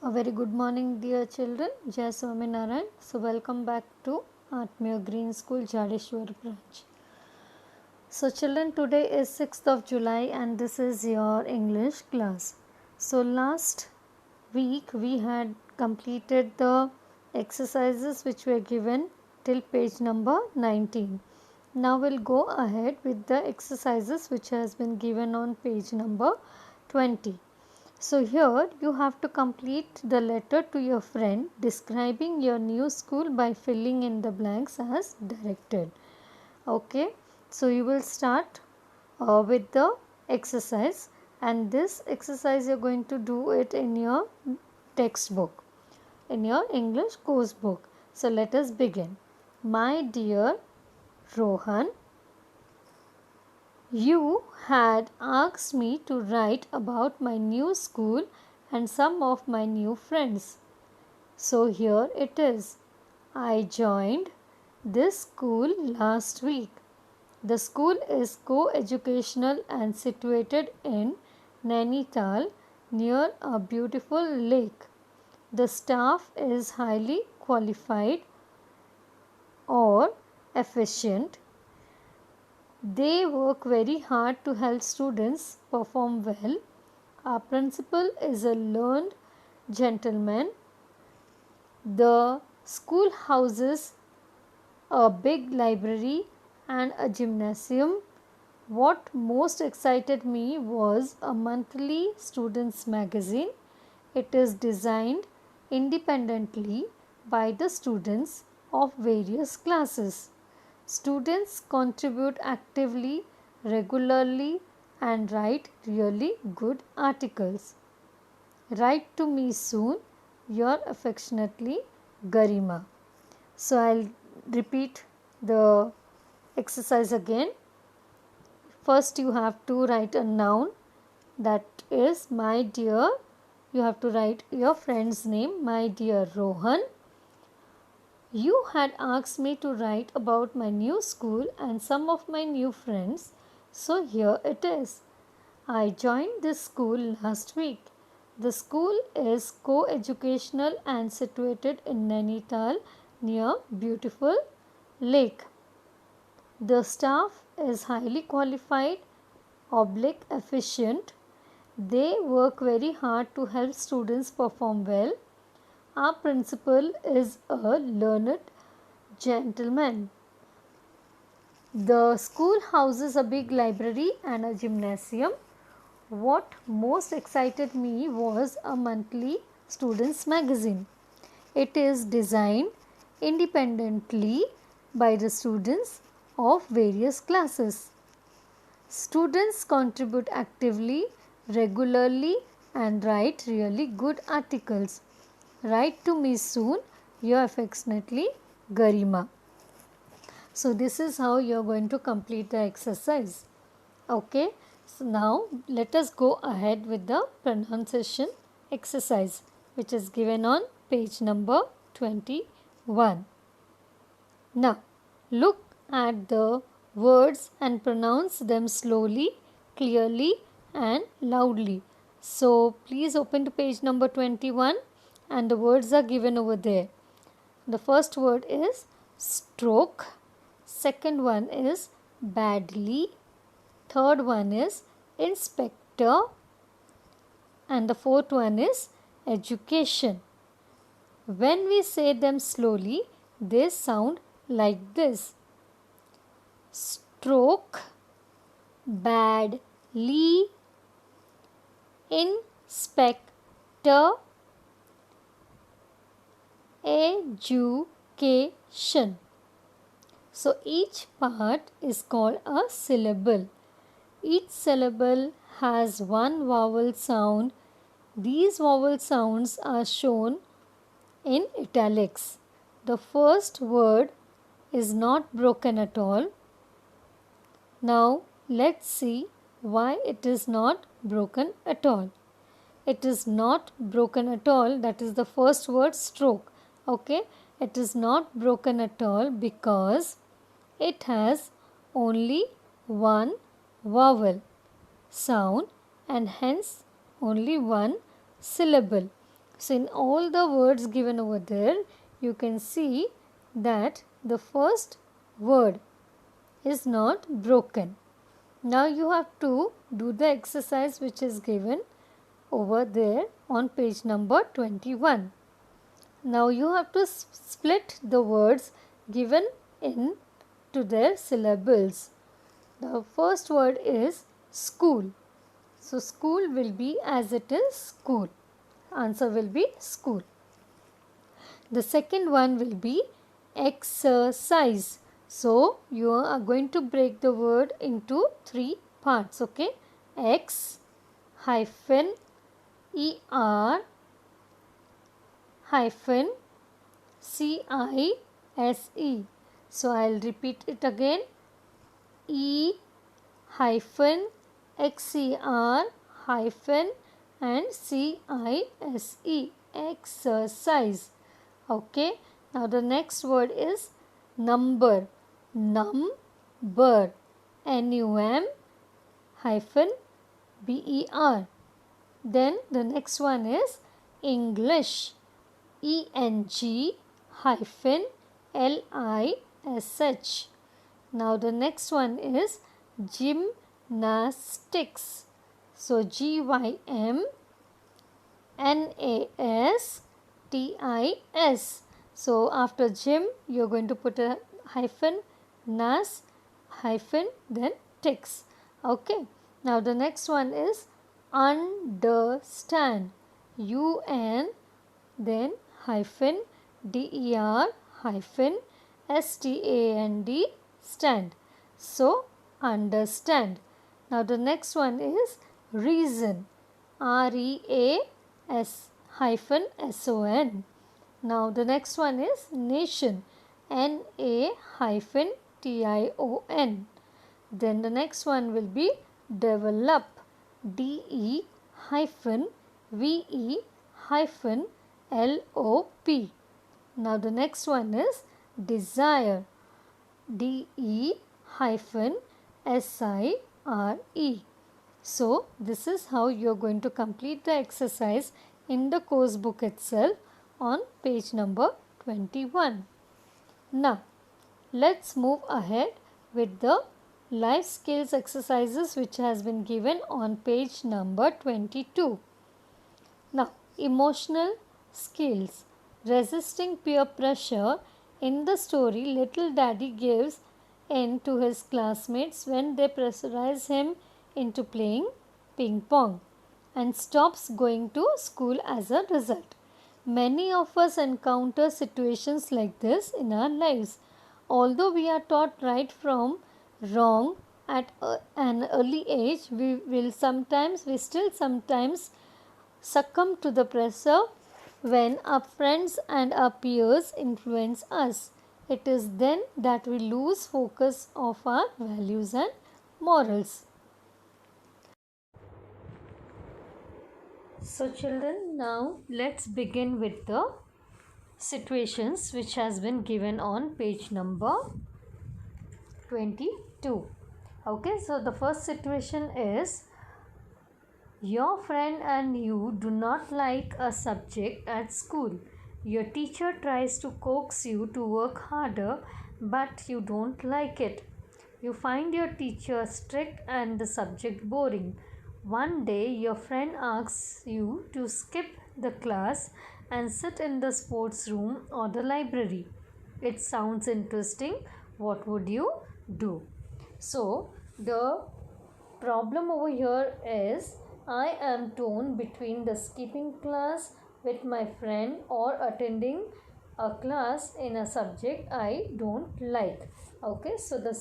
A very good morning, dear children. Jai Swaminarayan. So, welcome back to Atmaya Green School, Jadeshwar branch. So, children, today is 6th of July and this is your English class. So, last week we had completed the exercises which were given till page number 19. Now, we'll go ahead with the exercises which has been given on page number 20. So, here you have to complete the letter to your friend describing your new school by filling in the blanks as directed. Okay, so you will start with the exercise, and this exercise you are going to do it in your textbook, in your English course book. So, let us begin. My dear Rohan, you had asked me to write about my new school and some of my new friends. So here it is. I joined this school last week. The school is co-educational and situated in Nainital near a beautiful lake. The staff is highly qualified or efficient. They work very hard to help students perform well. Our principal is a learned gentleman. The school houses a big library and a gymnasium. What most excited me was a monthly students magazine. It is designed independently by the students of various classes. Students contribute actively, regularly, and write really good articles. Write to me soon. Your affectionately, Garima. So, I'll repeat the exercise again. First, you have to write a noun, that is my dear. You have to write your friend's name, my dear Rohan. You had asked me to write about my new school and some of my new friends, so here it is. I joined this school last week. The school is co-educational and situated in Nainital near beautiful lake. The staff is highly qualified, efficient. They work very hard to help students perform well. Our principal is a learned gentleman. The school houses a big library and a gymnasium. What most excited me was a monthly students magazine. It is designed independently by the students of various classes. Students contribute actively, regularly, and write really good articles. Write to me soon. Your affectionately, Garima. So, this is how you are going to complete the exercise. Okay. So, now let us go ahead with the pronunciation exercise, which is given on page number 21. Now, look at the words and pronounce them slowly, clearly, and loudly. So, please open to page number 21 and the words are given over there. The first word is stroke, second one is badly, third one is inspector, and the fourth one is education. When we say them slowly, they sound like this: stroke, badly, inspector, education. So, each part is called a syllable. Each syllable has one vowel sound. These vowel sounds are shown in italics. The first word is not broken at all. Now, let's see why it is not broken at all. It is not broken at all, that is the first word, stroke. Okay, it is not broken at all because it has only one vowel sound and hence only one syllable. So in all the words given over there, you can see that the first word is not broken. Now you have to do the exercise which is given over there on page number 21. Now you have to split the words given in to their syllables. The first word is school. So school will be as it is school. Answer will be school. The second one will be exercise. So you are going to break the word into three parts. Okay. X hyphen ER hyphen CISE. So I'll repeat it again. E hyphen XER hyphen and CISE. Exercise. Okay. Now the next word is number. Number. NUM hyphen BER. Then the next one is English. ENG hyphen LISH. Now the next one is gymnastics. So GYMNASTIS. So after gym you are going to put a hyphen nas hyphen then tics. Okay. Now the next one is understand. UN then hyphen DER hyphen STAND stand. So understand. Now the next one is reason. REAS hyphen SON. Now the next one is nation. NA hyphen TION. Then the next one will be develop. DE hyphen VE hyphen LOP. Now the next one is desire. DE hyphen SIRE. So this is how you are going to complete the exercise in the course book itself on page number 21. Now let's move ahead with the life skills exercises which has been given on page number 22. Now emotional skills. Resisting peer pressure. In the story, little daddy gives in to his classmates when they pressurize him into playing ping pong and stops going to school as a result. Many of us encounter situations like this in our lives. Although we are taught right from wrong at an early age, we still sometimes succumb to the pressure when our friends and our peers influence us. It is then that we lose focus of our values and morals. So children, now let's begin with the situations which has been given on page number 22. Okay, so the first situation is your friend and you do not like a subject at school. Your teacher tries to coax you to work harder, but you don't like it. You find your teacher strict and the subject boring. One day, your friend asks you to skip the class and sit in the sports room or the library. It sounds interesting. What would you do? So, the problem over here is I am torn between the skipping class with my friend or attending a class in a subject I don't like. Okay, so the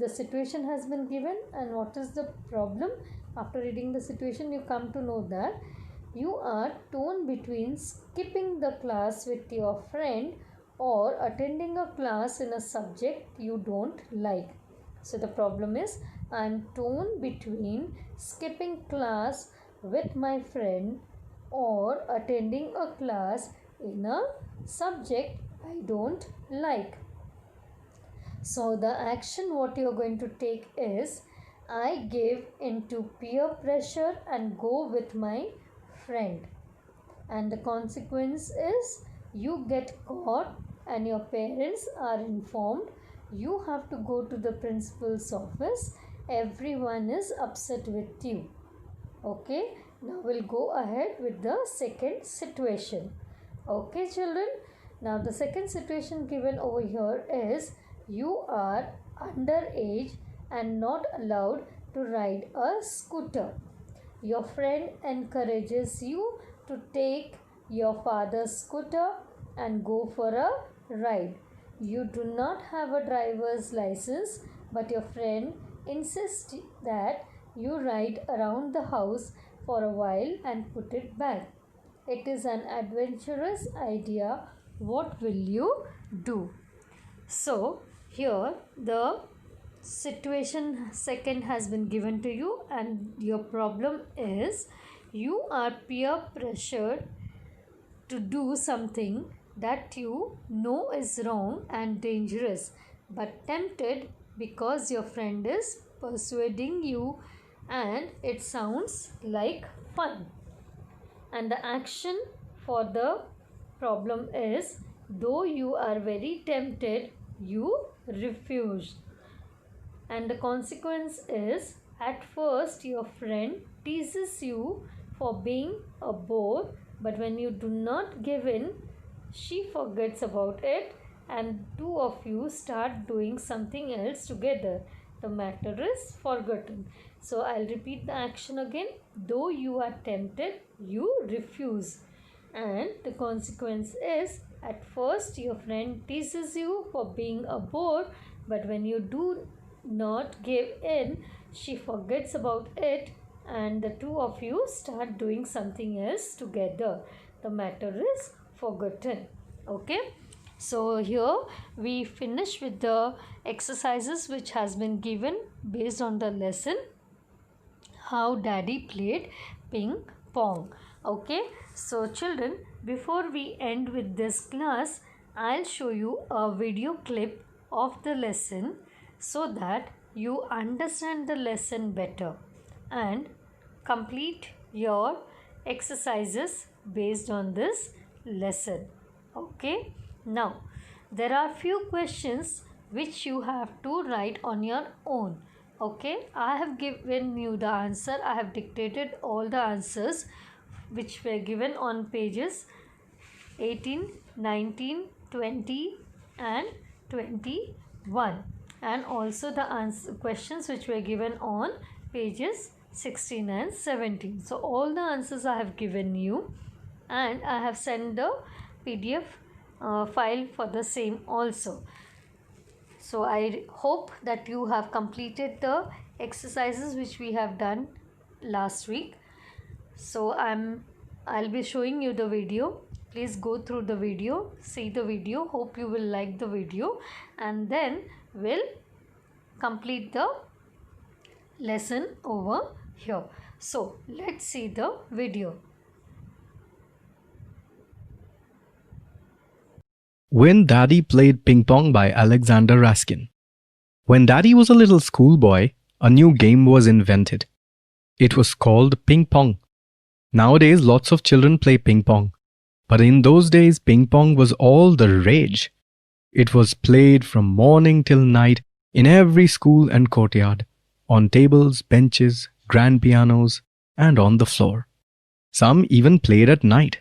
situation has been given, and what is the problem? After reading the situation, you come to know that you are torn between skipping the class with your friend or attending a class in a subject you don't like. So the problem is I am torn between skipping class with my friend or attending a class in a subject I don't like. So the action what you are going to take is I give into peer pressure and go with my friend. and the consequence is you get caught and your parents are informed. You have to go to the principal's office. Everyone is upset with you. Okay, now we'll go ahead with the second situation. Okay, children. Now the second situation given over here is you are underage and not allowed to ride a scooter. Your friend encourages you to take your father's scooter and go for a ride. You do not have a driver's license, but your friend insists that you ride around the house for a while and put it back. It is an adventurous idea. What will you do? So, here the situation second has been given to you, and your problem is you are peer pressured to do something that you know is wrong and dangerous, but tempted because your friend is persuading you and it sounds like fun. And the action for the problem is, though you are very tempted, you refuse. And the consequence is, at first your friend teases you for being a bore, but when you do not give in, she forgets about it and two of you start doing something else together. The matter is forgotten. So I'll repeat the action again. Though you are tempted, you refuse. And the consequence is, at first your friend teases you for being a bore, but when you do not give in, she forgets about it and the two of you start doing something else together. The matter is forgotten. Okay, so here we finish with the exercises which has been given based on the lesson how daddy played ping pong. Okay, so children, before we end with this class, I'll show you a video clip of the lesson so that you understand the lesson better and complete your exercises based on this lesson. Okay, now there are few questions which you have to write on your own. Okay, I have given you the answer. I have dictated all the answers which were given on pages 18, 19, 20 and 21, and also the questions which were given on pages 16 and 17. So all the answers I have given you, and I have sent the PDF file for the same also. So I hope that you have completed the exercises which we have done last week. So I'll be showing you the video. Please go through the video, see the video. Hope you will like the video, and then we'll complete the lesson over here. So let's see the video. When Daddy Played Ping Pong by Alexander Raskin. When Daddy was a little schoolboy, a new game was invented. It was called ping pong. Nowadays, lots of children play ping pong. But in those days, ping pong was all the rage. It was played from morning till night in every school and courtyard, on tables, benches, grand pianos, and on the floor. Some even played at night.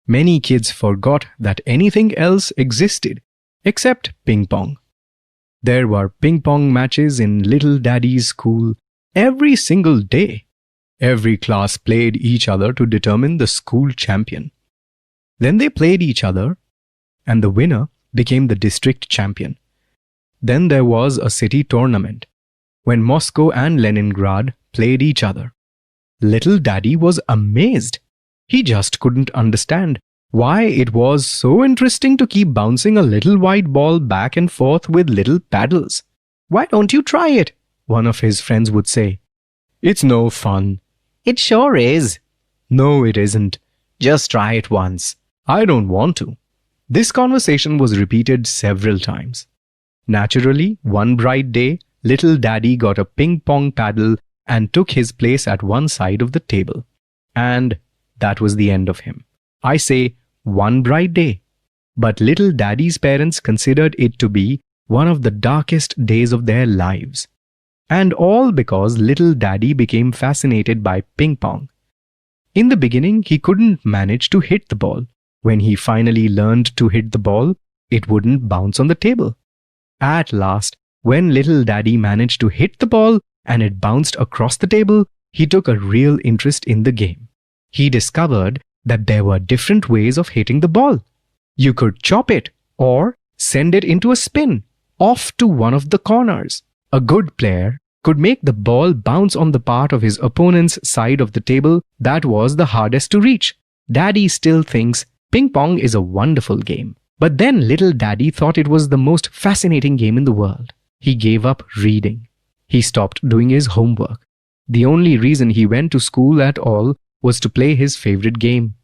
Many kids forgot that anything else existed except ping pong. There were ping pong matches in Little Daddy's school every single day. Every class played each other to determine the school champion. Then they played each other, and the winner became the district champion. Then there was a city tournament, when Moscow and Leningrad played each other. Little Daddy was amazed. He just couldn't understand why it was so interesting to keep bouncing a little white ball back and forth with little paddles. "Why don't you try it?" one of his friends would say. "It's no fun." "It sure is." "No, it isn't. Just try it once." "I don't want to." This conversation was repeated several times. Naturally, one bright day, Little Daddy got a ping pong paddle and took his place at one side of the table. And that was the end of him. I say, one bright day. But little Daddy's parents considered it to be one of the darkest days of their lives. And all because little Daddy became fascinated by ping pong. In the beginning, he couldn't manage to hit the ball. When he finally learned to hit the ball, it wouldn't bounce on the table. At last, when little Daddy managed to hit the ball and it bounced across the table, he took a real interest in the game. He discovered that there were different ways of hitting the ball. You could chop it or send it into a spin off to one of the corners. A good player could make the ball bounce on the part of his opponent's side of the table that was the hardest to reach. Daddy still thinks ping pong is a wonderful game. But then little Daddy thought it was the most fascinating game in the world. He gave up reading. He stopped doing his homework. The only reason he went to school at all was to play his favorite game.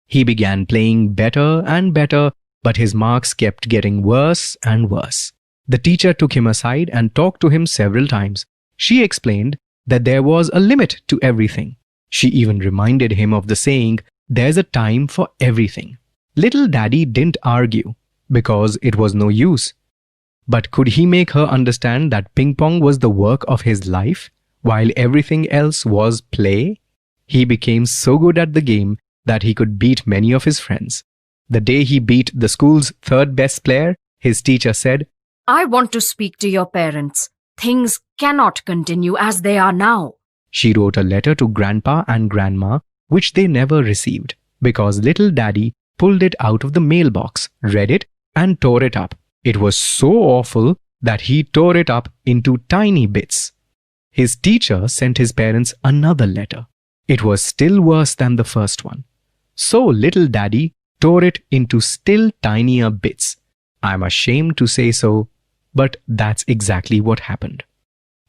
He began playing better and better, but his marks kept getting worse and worse. The teacher took him aside and talked to him several times. She explained that there was a limit to everything. She even reminded him of the saying, "There's a time for everything." Little Daddy didn't argue because it was no use. But could he make her understand that ping pong was the work of his life while everything else was play? He became so good at the game that he could beat many of his friends. The day he beat the school's third best player, his teacher said, "I want to speak to your parents. Things cannot continue as they are now." She wrote a letter to Grandpa and Grandma, which they never received, because little Daddy pulled it out of the mailbox, read it, and tore it up. It was so awful that he tore it up into tiny bits. His teacher sent his parents another letter. It was still worse than the first one. So little Daddy tore it into still tinier bits. I'm ashamed to say so, but that's exactly what happened.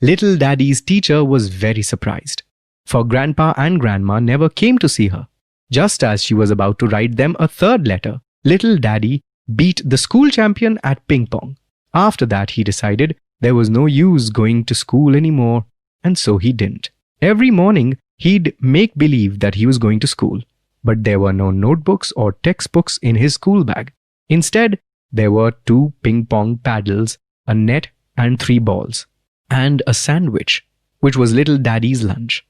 Little Daddy's teacher was very surprised, for Grandpa and Grandma never came to see her. Just as she was about to write them a third letter, little Daddy beat the school champion at ping pong. After that, he decided there was no use going to school anymore, and so he didn't. Every morning, he'd make believe that he was going to school, but there were no notebooks or textbooks in his school bag. Instead, there were 2 ping pong paddles, a net, and 3 balls, and a sandwich, which was little Daddy's lunch.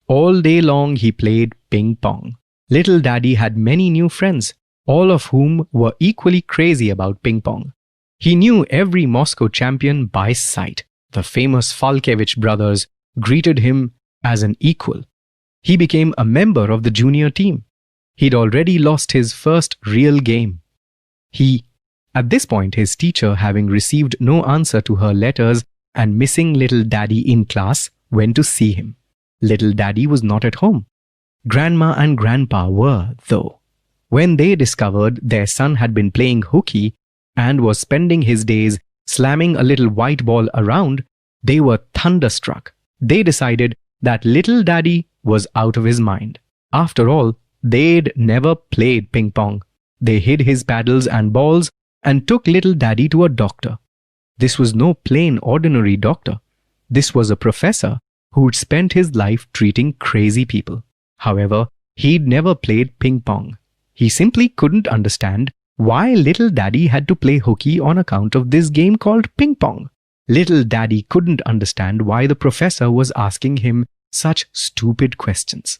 All day long, he played ping pong. Little Daddy had many new friends, all of whom were equally crazy about ping pong. He knew every Moscow champion by sight. The famous Falkevich brothers greeted him as an equal. He became a member of the junior team. He'd already lost his first real game. At this point, his teacher, having received no answer to her letters and missing little Daddy in class, went to see him. Little Daddy was not at home. Grandma and Grandpa were, though. When they discovered their son had been playing hooky and was spending his days slamming a little white ball around, they were thunderstruck. They decided that little Daddy was out of his mind. After all, they'd never played ping pong. They hid his paddles and balls and took little Daddy to a doctor. This was no plain ordinary doctor. This was a professor who'd spent his life treating crazy people. However, he'd never played ping pong. He simply couldn't understand why little Daddy had to play hooky on account of this game called ping pong. Little Daddy couldn't understand why the professor was asking him such stupid questions.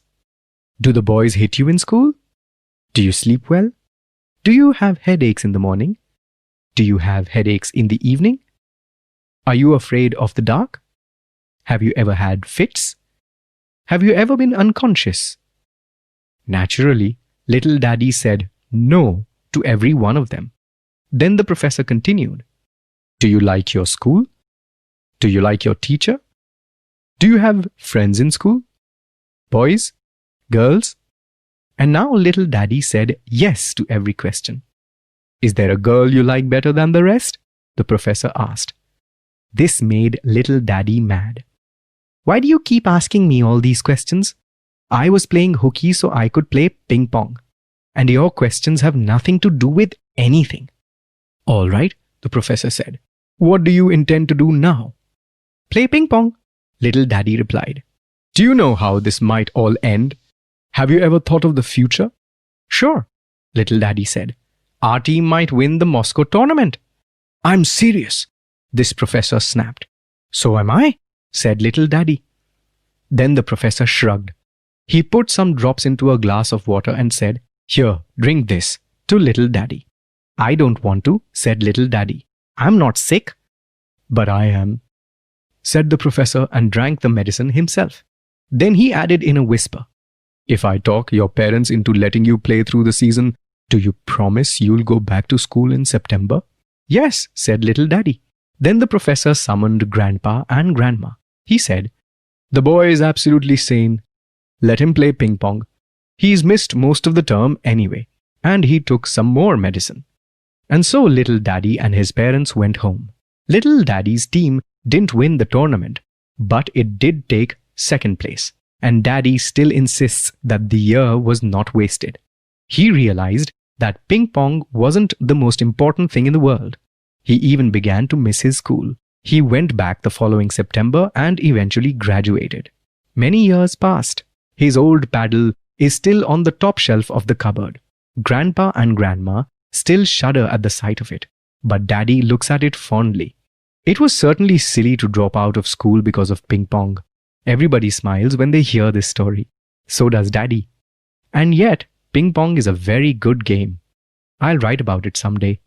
Do the boys hit you in school? Do you sleep well? Do you have headaches in the morning? Do you have headaches in the evening? Are you afraid of the dark? Have you ever had fits? Have you ever been unconscious? Naturally, little Daddy said no to every one of them. Then the professor continued. Do you like your school? Do you like your teacher? Do you have friends in school? Boys? Girls? And now little Daddy said yes to every question. Is there a girl you like better than the rest? The professor asked. This made little Daddy mad. Why do you keep asking me all these questions? I was playing hooky so I could play ping pong. And your questions have nothing to do with anything. All right, the professor said. What do you intend to do now? Play ping pong, little Daddy replied. Do you know how this might all end? Have you ever thought of the future? Sure, little daddy said. Our team might win the Moscow tournament. I'm serious, this professor snapped. So am I, said little daddy. Then the professor shrugged. He put some drops into a glass of water and said, Here, drink this, to little daddy. I don't want to, said little daddy. I'm not sick. But I am, said the professor and drank the medicine himself. Then he added in a whisper, If I talk your parents into letting you play through the season, do you promise you'll go back to school in September? Yes, said little daddy. Then the professor summoned Grandpa and Grandma. He said, The boy is absolutely sane. Let him play ping pong. He's missed most of the term anyway, and he took some more medicine. And so little daddy and his parents went home. Little daddy's team didn't win the tournament, but it did take second place. And daddy still insists that the year was not wasted. He realized that ping pong wasn't the most important thing in the world. He even began to miss his school. He went back the following September and eventually graduated. Many years passed. His old paddle is still on the top shelf of the cupboard. Grandpa and Grandma still shudder at the sight of it, but Daddy looks at it fondly. It was certainly silly to drop out of school because of ping pong. Everybody smiles when they hear this story. So does Daddy. And yet, ping pong is a very good game. I'll write about it someday.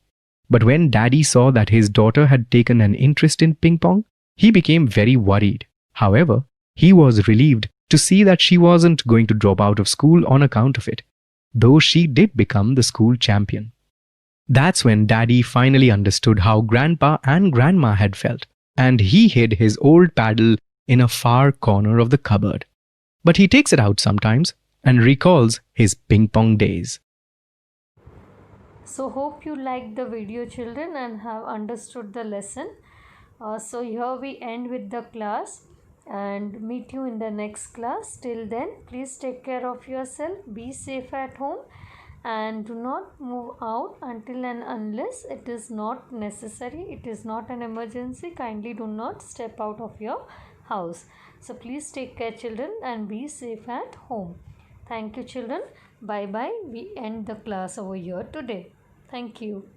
But when Daddy saw that his daughter had taken an interest in ping pong, he became very worried. However, he was relieved to see that she wasn't going to drop out of school on account of it, though she did become the school champion. That's when Daddy finally understood how Grandpa and Grandma had felt, and he hid his old paddle in a far corner of the cupboard. But he takes it out sometimes and recalls his ping pong days. So hope you liked the video, children, and have understood the lesson. So here we end with the class and meet you in the next class. Till then, please take care of yourself, be safe at home, and do not move out until and unless it is not necessary, it is not an emergency. Kindly do not step out of your house. So please take care, children, and be safe at home. Thank you, children. Bye bye. We end the class over here today. Thank you.